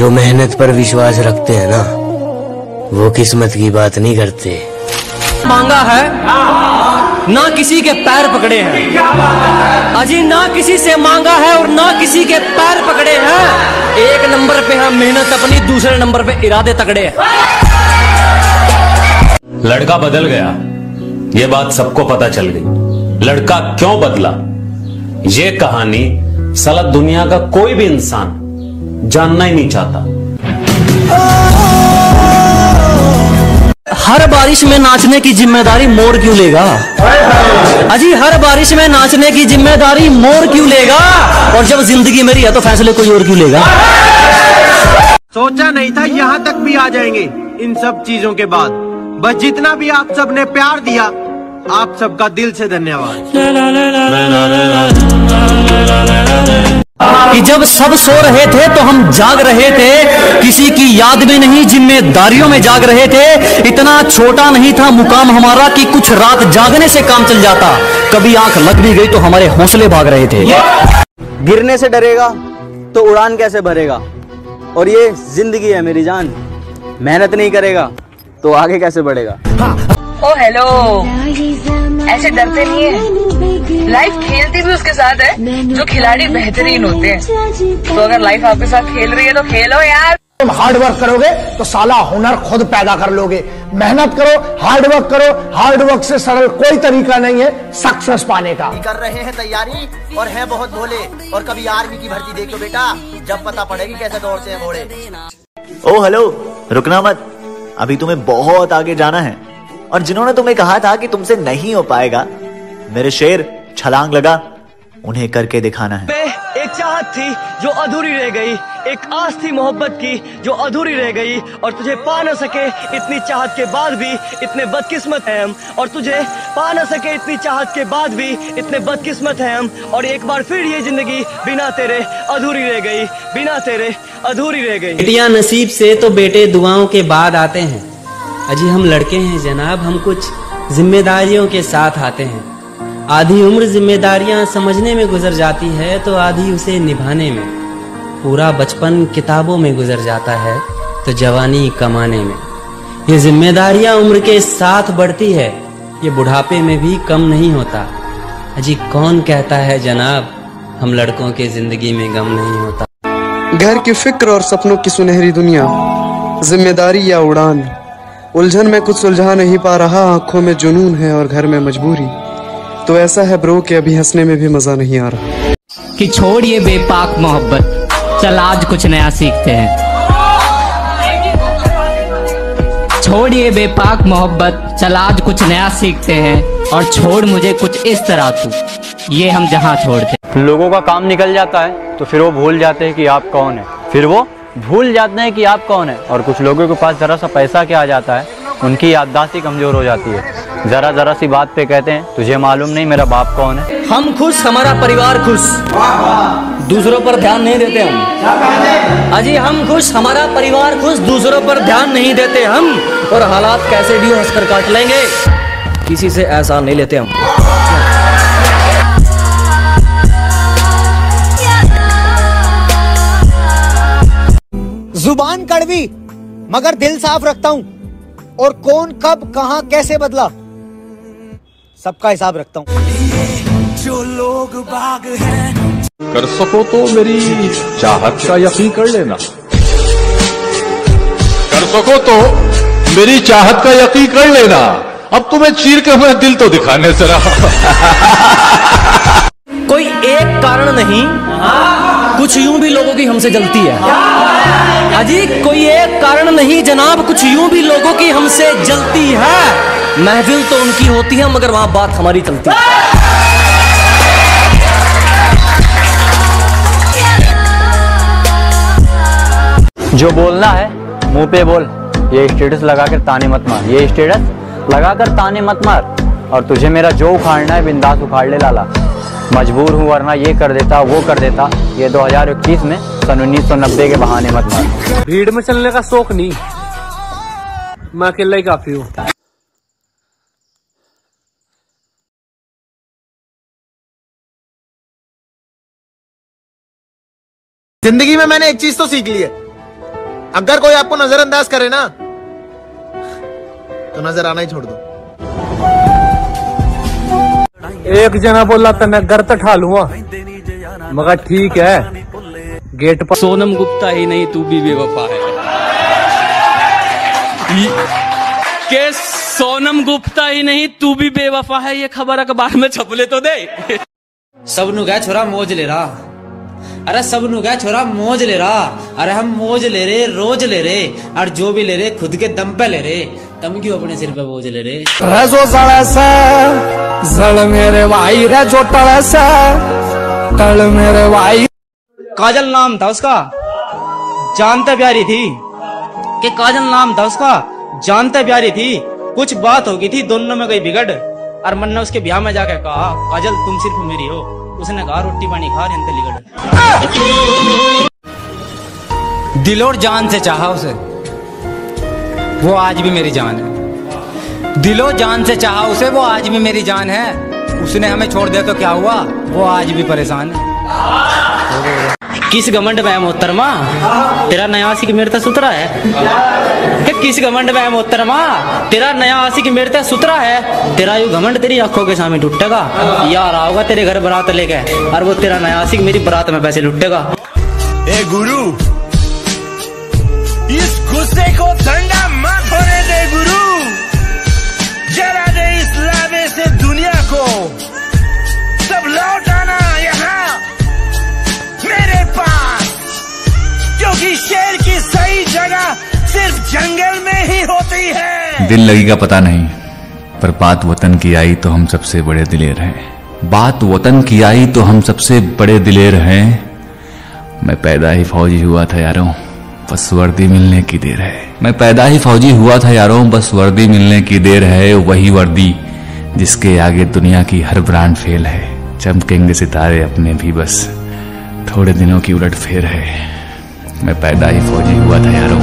जो मेहनत पर विश्वास रखते हैं ना, वो किस्मत की बात नहीं करते। मांगा है ना किसी के पैर पकड़े हैं, अजी ना किसी से मांगा है और ना किसी के पैर पकड़े हैं। एक नंबर पे हम मेहनत अपनी, दूसरे नंबर पे इरादे तगड़े हैं। लड़का बदल गया, ये बात सबको पता चल गई। लड़का क्यों बदला, ये कहानी साला दुनिया का कोई भी इंसान जानना ही नहीं चाहता। हर बारिश में नाचने की जिम्मेदारी मोर क्यों लेगा, अजी हर बारिश में नाचने की जिम्मेदारी मोर क्यों लेगा, और जब जिंदगी मेरी है तो फैसले कोई और क्यों लेगा। सोचा नहीं था यहाँ तक भी आ जाएंगे इन सब चीजों के बाद। बस जितना भी आप सब ने प्यार दिया, आप सबका दिल से धन्यवाद। कि जब सब सो रहे थे तो हम जाग रहे थे, किसी की याद में नहीं जिम्मेदारियों में जाग रहे थे। इतना छोटा नहीं था मुकाम हमारा कि कुछ रात जागने से काम चल जाता। कभी आंख लग भी गई तो हमारे हौसले भाग रहे थे। गिरने से डरेगा तो उड़ान कैसे भरेगा, और ये जिंदगी है मेरी जान, मेहनत नहीं करेगा तो आगे कैसे बढ़ेगा। ओ हेलो, ऐसे डरते नहीं है, लाइफ खेलती भी उसके साथ है जो खिलाड़ी बेहतरीन होते हैं। तो अगर लाइफ आपके साथ खेल रही है तो खेलो यार। तुम हार्ड वर्क करोगे तो साला हुनर खुद पैदा कर लोगे। मेहनत करो, हार्ड वर्क करो, हार्ड वर्क से सरल कोई तरीका नहीं है सक्सेस पाने का। कर रहे हैं तैयारी और हैं बहुत भोले, और कभी आर्मी की भर्ती देखो बेटा, जब पता पड़ेगी कैसे दौड़ते हैं घोड़े। ओ हेलो, रुकना मत, अभी तुम्हें बहुत आगे जाना है। और जिन्होंने तुम्हें कहा था कि तुमसे नहीं हो पाएगा, मेरे शेर छलांग लगा, उन्हें करके दिखाना है। एक चाहत थी जो अधूरी रह गई, एक आस थी मोहब्बत की जो अधूरी रह गई, और तुझे पा न सके इतनी चाहत के बाद भी इतने बदकिस्मत हैं हम, और तुझे पा न सके इतनी चाहत के बाद भी इतने बदकिस्मत हैं हम। और एक बार फिर ये जिंदगी बिना तेरे अधूरी रह गई, बिना तेरे अधूरी रह गई। बेटियां नसीब से तो बेटे दुआओं के बाद आते हैं। अजी हम लड़के हैं जनाब, हम कुछ जिम्मेदारियों के साथ आते हैं। आधी उम्र जिम्मेदारियां समझने में गुजर जाती है तो आधी उसे निभाने में। पूरा बचपन किताबों में गुजर जाता है तो जवानी कमाने में। ये जिम्मेदारियां उम्र के साथ बढ़ती है, ये बुढ़ापे में भी कम नहीं होता। अजी कौन कहता है जनाब हम लड़कों के जिंदगी में गम नहीं होता। घर की फिक्र और सपनों की सुनहरी दुनिया, जिम्मेदारी या उड़ान, उलझन में कुछ सुलझा नहीं पा रहा, आंखों में जुनून है और घर में मजबूरी। तो ऐसा है ब्रो कि अभी हंसने में भी मजा नहीं आ रहा। कि छोड़िए बेपाक मोहब्बत, चल आज कुछ नया सीखते हैं। छोड़िए बेपाक मोहब्बत, चल आज कुछ नया सीखते हैं। और छोड़ मुझे कुछ इस तरह तू, ये हम जहाँ छोड़ते। लोगों का काम निकल जाता है तो फिर वो भूल जाते हैं कि आप कौन है, फिर वो भूल जाते हैं कि आप कौन है। और कुछ लोगों के पास जरा सा पैसा क्या आ जाता है, उनकी याददाश्त ही कमजोर हो जाती है। जरा जरा सी बात पे कहते हैं तुझे मालूम नहीं मेरा बाप कौन है। हम खुश, हमारा परिवार खुश, दूसरों पर ध्यान नहीं देते हम। अजी हम खुश, हमारा परिवार खुश, दूसरों पर ध्यान नहीं देते हम। और हालात कैसे भी हंसकर काट लेंगे, किसी से एहसान नहीं लेते हम। जुबान कड़वी मगर दिल साफ रखता हूँ, और कौन कब कहां कैसे बदला सबका हिसाब रखता हूँ। जो लोग बाग हैं, कर सको तो मेरी चाहत का यकीन कर लेना। कर सको तो मेरी चाहत का यकीन कर लेना। अब तुम्हें चीर के मैं दिल तो दिखाने से रहा। कोई एक कारण नहीं, कुछ यूं भी लोगों की हमसे जलती है। अजी कोई एक कारण नहीं जनाब, कुछ यूं भी लोगों की हमसे जलती है। महफिल तो उनकी होती है मगर वहां बात हमारी चलती है। जो बोलना है मुंह पे बोल, ये स्टेटस लगाकर ताने मत मार, ये स्टेटस लगाकर ताने मत मार। और तुझे मेरा जो उखाड़ना है बिंदास उखाड़ ले लाला। मजबूर हूँ वरना ये कर देता वो कर देता, ये 2021 में सन 1990 के बहाने मत मार। भीड़ में चलने का शौक नहीं, मैं अकेला ही काफी हूँ। जिंदगी में मैंने एक चीज तो सीख ली है, अगर कोई आपको नजरअंदाज करे ना तो नजर आना ही छोड़ दो। एक जना बोला तने घर तो ठा लूंगा, मगर ठीक है गेट पर। सोनम गुप्ता ही नहीं तू भी बेवफा है। के सोनम गुप्ता ही नहीं तू भी बेवफा है, ये खबर अखबार में छपले तो दे। सब नु गया छोरा मौज ले रहा, अरे सब नु गया छोरा मौज ले रहा। अरे हम मौज ले रहे, रोज ले रहे, और जो भी ले रहे खुद के दम पे ले रहे, तुम क्यों अपने सिर पे बोझ ले रहे। जो जड़ मेरे भाई रे जो तड़ मेरे भाई। काजल नाम था उसका, जानते प्यारी थी कि काजल नाम था उसका, जानते प्यारी थी। कुछ बात हो गई थी दोनों में गई बिगड़, और मन ने उसके ब्याह में जाके कहा काजल तुम सिर्फ मेरी हो। उसने कहा रोटी पानी खा रहे लिगड़। दिल और जान से चाहा उसे, वो आज भी मेरी जान है। दिलो जान से चाहा उसे, वो आज भी मेरी जान है। उसने हमें छोड़ दिया तो क्या हुआ, वो आज भी परेशान है। किस घमंड में है मोहतरमा, तेरा नया आशिक मेरे तक सुतरा है। किस घमंड में है मोहतरमा, तेरा नया आशिक मेरे तक सुतरा है। तेरा यू घमंड तेरी आंखों के सामने टूटेगा, यार आओगा तेरे घर बारात लेके, और वो तेरा नया आशिक मेरी बारात में पैसे लुटेगा। ए गुरु, इस गुस्से को ठंडा मत होने दे गुरु, जरा दे इस लावे से दुनिया को, सब लौट आना यहाँ मेरे पास, क्योंकि शेर की सही जगह सिर्फ जंगल में ही होती है। दिल लगी का पता नहीं, पर बात वतन की आई तो हम सबसे बड़े दिलेर हैं। बात वतन की आई तो हम सबसे बड़े दिलेर हैं। मैं पैदा ही फौजी हुआ था यारों, बस वर्दी मिलने की देर है। मैं पैदा ही फौजी हुआ था यारों, बस वर्दी मिलने की देर है। वही वर्दी जिसके आगे दुनिया की हर ब्रांड फेल है। चमकेंगे सितारे अपने भी, बस थोड़े दिनों की उलट फेर है। मैं पैदा ही फौजी हुआ था यारों,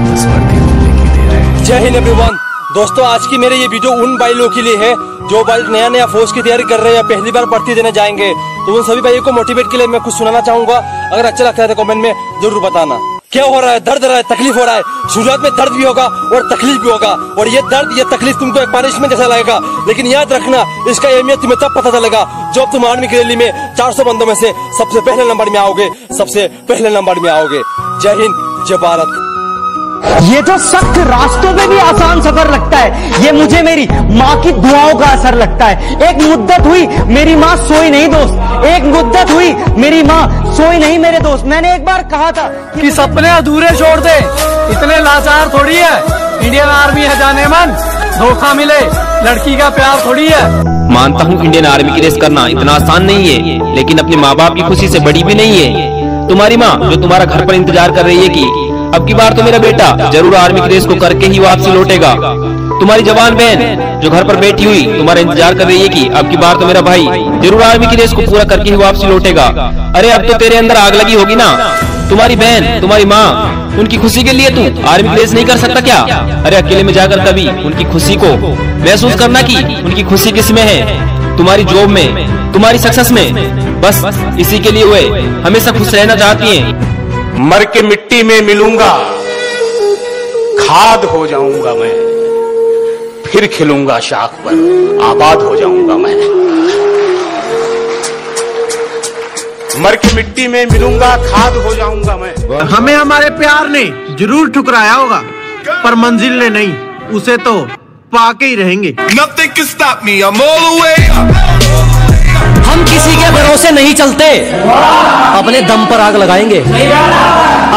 बस वर्दी मिलने की देर है। जय हिंद एवरीवन। दोस्तों आज की मेरे ये वीडियो उन भाई लोगों के लिए है जो भाई नया फौज की तैयारी कर रहे हैं, पहली बार भर्ती देने जाएंगे। तो उन सभी भाइयों को मोटिवेट के लिए मैं कुछ सुनाना चाहूंगा। अगर अच्छा लगता है तो कमेंट में जरूर बताना। क्या हो रहा है, दर्द रहा है, तकलीफ हो रहा है। शुरुआत में दर्द भी होगा और तकलीफ भी होगा, और ये दर्द ये तकलीफ तुमको एक पनिशमेंट जैसा लगेगा, लेकिन याद रखना इसका अहमियत तुम्हें तब पता चलेगा जब तुम आर्मी की रैली में 400 बंदों में से सबसे पहले नंबर में आओगे, सबसे पहले नंबर में आओगे। जय हिंद, जय भारत। ये जो सख्त रास्तों में भी आसान सफर लगता है, ये मुझे मेरी माँ की दुआओं का असर लगता है। एक मुद्दत हुई मेरी माँ सोई नहीं दोस्त, एक मुद्दत हुई मेरी माँ सोई नहीं मेरे दोस्त। मैंने एक बार कहा था कि सपने अधूरे छोड़ दे, इतने लाचार थोड़ी है। इंडियन आर्मी है जाने मन, धोखा मिले लड़की का प्यार थोड़ी है। मानता हूँ इंडियन आर्मी की रेस करना इतना आसान नहीं है, लेकिन अपने माँ बाप की खुशी से बड़ी भी नहीं है। तुम्हारी माँ जो तुम्हारा घर पर इंतजार कर रही है कि अब की बार तो मेरा बेटा जरूर आर्मी की रेस को करके ही वापसी लौटेगा। तुम्हारी जवान बहन जो घर पर बैठी हुई तुम्हारा इंतजार कर रही है कि अब की बार तो मेरा भाई जरूर आर्मी की रेस को पूरा करके ही वापसी लौटेगा। अरे अब तो तेरे अंदर आग लगी होगी ना। तुम्हारी बहन तुम्हारी माँ, उनकी खुशी के लिए तू आर्मी की रेस नहीं कर सकता क्या? अरे अकेले में जाकर कभी उनकी खुशी को महसूस करना कि उनकी खुशी किसमें है, तुम्हारी जॉब में, तुम्हारी सक्सेस में। बस इसी के लिए वे हमेशा खुश रहना चाहती है। मर के मिट्टी में मिलूंगा, खाद हो जाऊंगा मैं, फिर खिलूंगा शाख पर, आबाद हो जाऊंगा मैं। मर के मिट्टी में मिलूंगा, खाद हो जाऊंगा मैं। हमें हमारे प्यार ने जरूर ठुकराया होगा, पर मंजिल ने नहीं, उसे तो पाके ही रहेंगे। Nothing can stop me, I'm all the way up. हम किसी के भरोसे नहीं चलते, अपने दम पर आग लगाएंगे।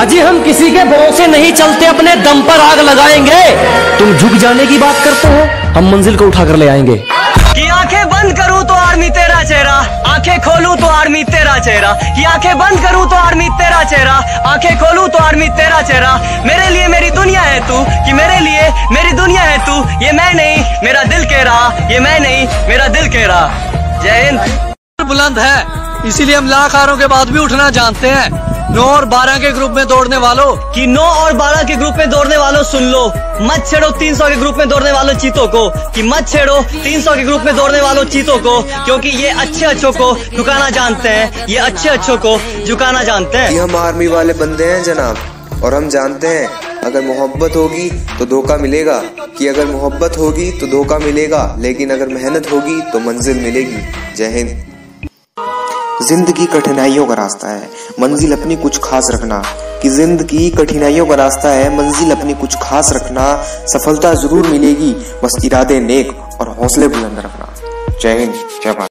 अजी हम किसी के भरोसे नहीं चलते, अपने दम पर आग लगाएंगे। तुम झुक जाने की बात करते हो, हम मंजिल को उठाकर ले आएंगे। कि आंखें बंद करूं तो आर्मी तेरा चेहरा, आंखें खोलूं तो आर्मी तेरा चेहरा। कि आंखें बंद करूं तो आर्मी तेरा चेहरा, आंखें खोलूं तो आर्मी तेरा चेहरा। मेरे लिए मेरी दुनिया है तू, कि मेरे लिए मेरी दुनिया है तू। ये मैं नहीं मेरा दिल कह रहा, ये मैं नहीं मेरा दिल कह रहा। जय हिंद। बुलंद है, इसीलिए हम लाख हारों के बाद भी उठना जानते हैं। 9 और 12 के ग्रुप में दौड़ने वालों, कि 9 और 12 के ग्रुप में दौड़ने वालों सुन लो, मत छेड़ो 300 के ग्रुप में दौड़ने वालों चीतों को। कि मत छेड़ो 300 के ग्रुप में दौड़ने वालों चीतों को, क्योंकि ये अच्छे अच्छों को झुकाना जानते हैं, ये अच्छे अच्छों को झुकाना जानते हैं। हम आर्मी वाले बंदे हैं जनाब, और हम जानते हैं अगर मोहब्बत होगी तो धोखा मिलेगा, कि अगर मोहब्बत होगी तो धोखा मिलेगा, लेकिन अगर मेहनत होगी तो मंजिल मिलेगी। जय हिंद। जिंदगी कठिनाइयों का रास्ता है, मंजिल अपनी कुछ खास रखना। कि जिंदगी कठिनाइयों का रास्ता है, मंजिल अपनी कुछ खास रखना। सफलता जरूर मिलेगी, बस इरादे नेक और हौसले बुलंद रखना। जय हिंद, जय भारत।